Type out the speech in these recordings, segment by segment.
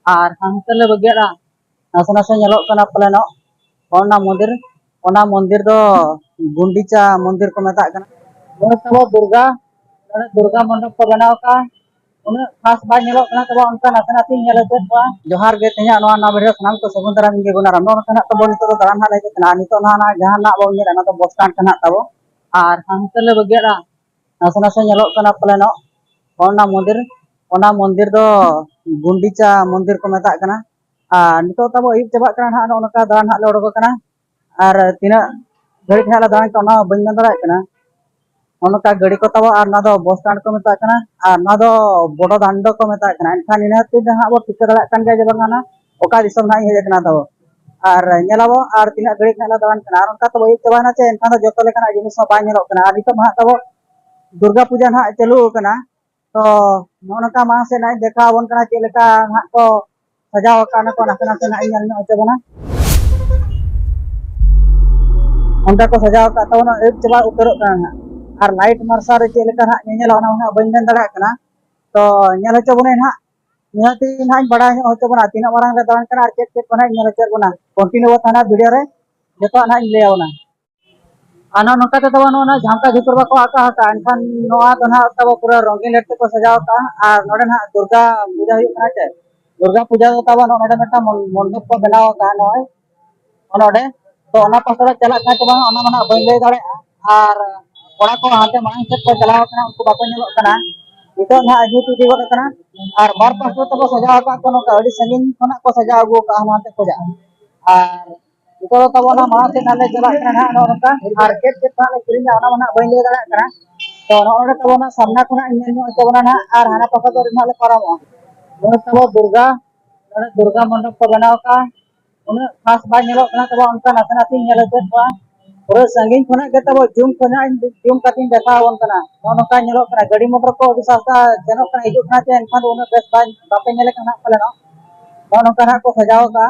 और हानते ले बगेरा नासे नासे nyelok kana paleno ona मंदिर दो गुंडीचा मंदिर को मेता kana तब दुर्गा दुर्गा मंडप को बनाव का उन खास बाय nyelok kana तब उनका नासे नासे nyel चेत बा जोहार गे तेहा नोआ ना वीडियो सनाम को सगुन दाराम गे गुनाराम नो kana तब नितो दो दाराम हा लेके kana नितो ना ना जहां ना बो nyel ना तो बस स्टैंड kana तब और हानते ले बगेरा नासे नासे nyelok kana paleno ona मंदिर दो गुंडीचा मंदिर को मेता kana और नितो तब अयुब चाबा kana ना नोका दान हा ले ओडको kana और तीना घड़ी हाला दान को ना बन दाड़ा kana ओनका गड़ी को तब और ना दो बस स्टैंड को मेता kana और ना दो बड़ो दांडो को मेता kana एनखान इनाते जहां बो टिका दाड़ा kan गया जबंगाना ओका दिसम ना हेज kana तब और नेलाबो और तीना घड़ी हाला दान kana और ओनका तब अयुब चाबा ना चे एनखान दो जतो लेकना जिनिस बा नेलो kana और नितो मा तब दुर्गा पूजा ना चालू kana तो नोनका मा से ना देखा बन kana चे लेका ना को सजाव kana को नासे नासे ना इनल नो चबना उनका को सजाव का तब एक चबा उतरो kana और लाइट मार्शल रे चे लेका ना नेल ओना ना बन देन दाड़ा kana तो नेल चबने ना निहाती ना बड़ा हो चबना तीना मारंग ले दान kana और चेक चेक बना नेल चबना कंटिन्यू थाना वीडियो रे जतो ना ले आवना आना नोका तो तब ना झामका झुकर बा को आका हका एनखान नोआ तो ना तब पूरा रंगीन लेट को सजाव का और नोडे ना दुर्गा पूजा हुई kana चे दुर्गा पूजा तो तब नोडे मेटा मंडप को बनाव का नोय ओनोडे तो ओना पासड़ा चला का चबा ओना मना बई ले दाड़े और कोड़ा को हाते मांग से को चलाव kana उनको बाको नेलो kana नितो ना अजू तुदी गो kana और बार पास तो तब सजाव का कोनो का अड़ी संगीन कोना को सजाव गो का हाते को जा और नितो तब ना मा से नाले चला kana ना ओनका और चेक चेक नाले किरिंगा ओना मना बई ले दाड़े kana तो ओनोडे तब ना सामना कोना नेल नो चबना ना और हाना पासा तो नाले पारामो तब दुर्गा दुर्गा मंडप को बनाव का उन खास बाय nyelok kana तब उनका नासे नासे nyel चेत बा पूरा संगीन खोना के तब जूम कटिंग देखा वन kana नोका nyelok kana गाड़ी मोटर को अभी सस्ता जनक kana हिजु kana चे एनखान उन बेस बापे नेले kana पलेनो नोका ना को सजाव का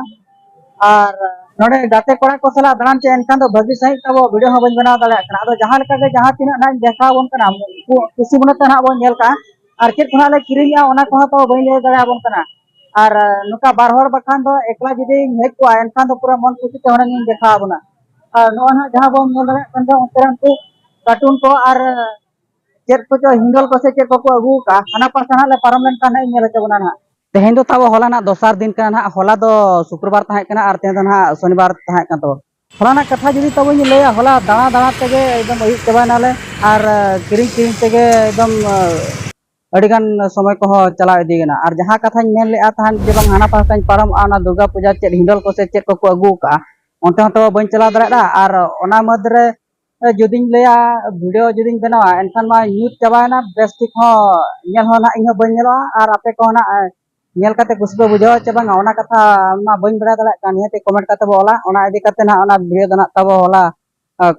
और नोडे गाते कोड़ा को सला दान चे एनखान दो भगी सही तब वीडियो हो बन बनाव दाले kana आदो जहां लेका के जहां तिना ना देखा वन kana खुशी बनते ना बन नेल का और चेत खोना ले किरिया ओना को तो बई ले दाड़ा बन kana और नुका बार हर बखान दो एकला जुदी हेज को एनखान दो पूरा मन खुशी ते होना देखा बना और नो ना जहां बन नेल दाड़ा kan दो उनकरन को कार्टून को और चेत को जो हिंगल को से चेत को अगू का हना पासना ले पारम लेन का नेल चबना ना तेहें दो तब होला ना दोसार दिन का ना होला दो शुक्रवार ताहे kana और तेहें दो ना शनिवार ताहे kan तो होला ना कथा जुदी तब इन लेया होला दाना दाना तेगे एकदम अयुब चबा नाले और किरिंग किरिंग तेगे एकदम अड़ीगान समय को चला इदीगना और जहां कथा मेन ले तहन जे बंग हाना पासा पारम आना दुर्गा पूजा चेत हिंडल को से चेत को अगू का ओंते तो बन चला दड़ा और ओना मदरे जुदी लेया वीडियो जुदी बनावा एनखान मा न्यूज चाबाना बेस ठीक हो नेल हो ना इन बन नेला और आपे को ना नेल काते कुछ बुझाव चे बंग ओना कथा मा बन बड़ा दड़ा का नियते कमेंट काते बोला ओना इदी काते ना ओना वीडियो दना तब होला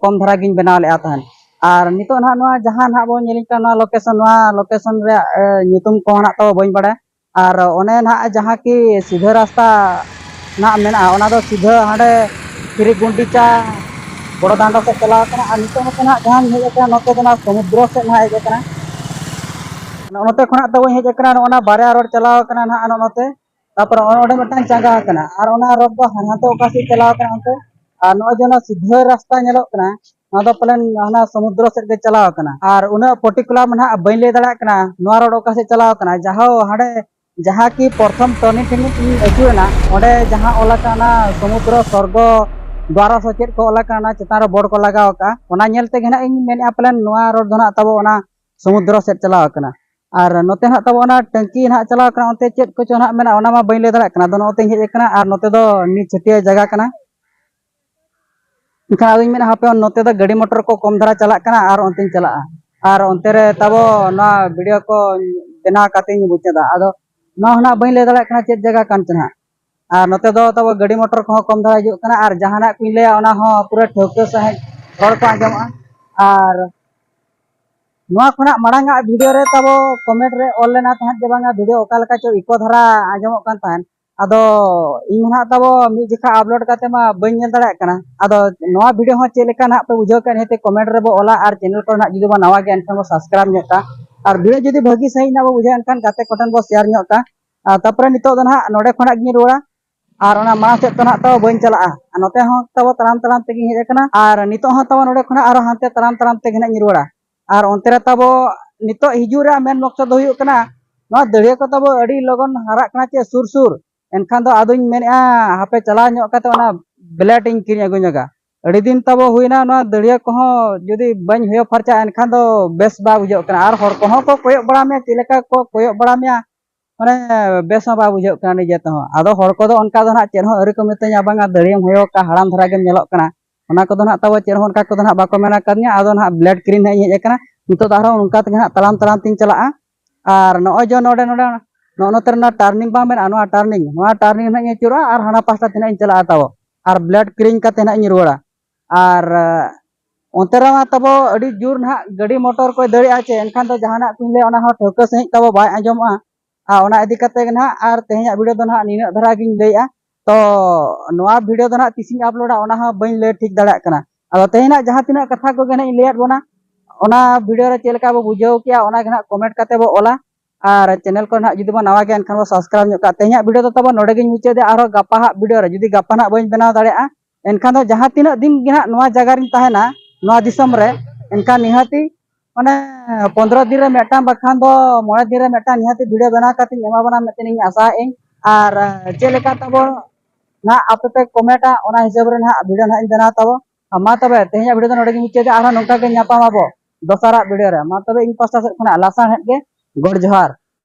कम धरा गिन बनाव ले तहन और नितो ना नोआ जहां ना बो नेलिन का लोकेशन रे नितुम को ना तो बन बड़ा और ओने ना जहां की सीधा रास्ता ना मेना ओना दो सीधा हाडे किरी गुंडीचा बड़ो दांडो से चला kana और नितो ना जहां हेज kana नोते दना समुद्र से ना हेज kana नोते खना तो हेज kana ओना बारया रोड चलाव kana ना नोते तापर ओडे मटान चांगा kana और ओना रोड दो हानाते ओका से चलाव kana ओनते और नो जना सीधा रास्ता नेलो kana ना दो पलन हाना समुद्र से के चलाव kana और उना पर्टिकुलर मना बइन ले दड़ा kana नोआ रोड ओका से चलाव kana जहां हाडे जहां की प्रथम टर्निंग ठेंगी अचुना ओडे जहां ओला kana समुद्र स्वर्ग द्वारा से चेत को ओला kana चेतान रे बोर्ड को लगाव का ओना नेल ते गेना इन मेन अपलन नोआ रोड दना तब ओना समुद्र से चलाव kana और नोते ना तब ओना टंकी ना चलाव kana ओते चेत को चो ना मेना ओना मा बइन ले दड़ा kana दो नोते हेज kana और नोते दो नि छटिया जगह kana इनका आदमी में हापे नोते दो गाड़ी मोटर को कम धरा चला kana और ओंते चला और ओंते रे तब ना वीडियो को बना काते बुझदा आदो ना ना बइन ले दड़ा kana चेत जगह कान चना और नोते दो तब गाड़ी मोटर को कम धरा हिजुग kana और जहाना को ले ओना हो पूरा ठोके सहे रोड को आजमा और नोआ खना मांगा वीडियो रे तब कमेंट रे ऑल लेना तहन जे बांगा वीडियो ओका लका चो इको धरा आजमो कान तहन आदो इन ना तब मी जिखा अपलोड काते मा बइन नेल दड़ा kana आदो नोआ वीडियो हो चे लेका ना पे बुझो का हेते कमेंट रे बो ओला और चैनल को ना जुदी बा नवा के एनखान बो सब्सक्राइब नेका और वीडियो जुदी भागी सही ना बो बुझे एनखान गाते कोटन बो शेयर नेका तारपरे नितो दो ना नोडे खना गिन रुवाड़ा और ओना मांग सेद तो ना तो बइन चलाआ नोते हो तब तराम तराम तेगी हेज कना और नितो हो तब नोडे खना आरो हांते तराम तराम तेगी ना रुवाड़ा और ओंते रे तब नितो हिजू रे मेन मकसद हुयु कना नोआ दड़िया को तब अड़ी लगन हारा कना चे सुर सुर एनखान दो आदोኝ मेनआ हापे चला ᱧᱚᱜ कते ओना ब्लेड ᱤᱧ किरिñ अगु ᱧᱚᱜᱟ अड़ी दिन तब हुईना नोआ दड़िया को जुदी बñ हुयो फरचा एनखान दो बेस बा बुझो कना और हर को को कोयक बड़ा में चिलेका को कोयक बड़ा में माने बेस बा बुझो कना निजे तो आदो हर को दो अनका दो ना चेन हो अरी को मितኛ बांगा दड़ियम हुयो का हराम धरा गेम ñeलok कना ओना को दो ना तब चेन हो अनका को दो ना बाको मेना करनिया आदो ना ब्लेड किरिñ ना हेज कना नितो दारो उनका तगे ना तलाम तलाम तिन चलाआ और नॉय जो नोडे नोडे नोते ना टर्निंग बा मेना नोआ टर्निंग ना चुरा और हाना पास्ता तिना इन चला ताव और ब्लेड किरिñ कते ना इन रुवाड़ा और ओंते रे तब अड़ी जोर ना गाड़ी मोटर को दड़ी आचे एनखान दो जहाना कुले ओना हो ठोका सही तब बाय आंजमआ ओना इदी कते ना और तेहया वीडियो दो ना निना धरा गिन लेया तो नोआ वीडियो दो ना तिसिन अपलोडा ओना हो बइन ले ठीक दाड़ा कना अदो तेहना जहां तिना कथा को गना लेयात बोना ओना वीडियो रे चेलका बो बुझाव किया ओना गना कमेंट कते बो ओला और चैनल को ना जुदी बो नवा गे एनखान बो सब्सक्राइब ᱧᱚᱜ का तेहया वीडियो दो तब नोडे गिन मुचादे आरो गप्पा हा वीडियो रे जुदी गप्पा ना बइन बनाव दाड़ा एनखान दो जहां तिना दिन गे नोआ जगह रिन ताहेना नोआ दिसम रे एनखान निहाती माने 15 दिन रे मेटा बखान दो 9 दिन रे मेटा निहाती वीडियो बना काते एमा बना मेते इन आशा इन और चेलेका तब ना आपे पे कमेंटा ओना हिसाब रे ना वीडियो ना इन बना तब मा तबे तेहया वीडियो दो नोडे गिन मुचादे आरो नोंका गे ᱧᱟᱯᱟᱢ आबो दोसरा वीडियो रे मा तबे इन पास्टा से खना लासा हेड गे गड जोहार।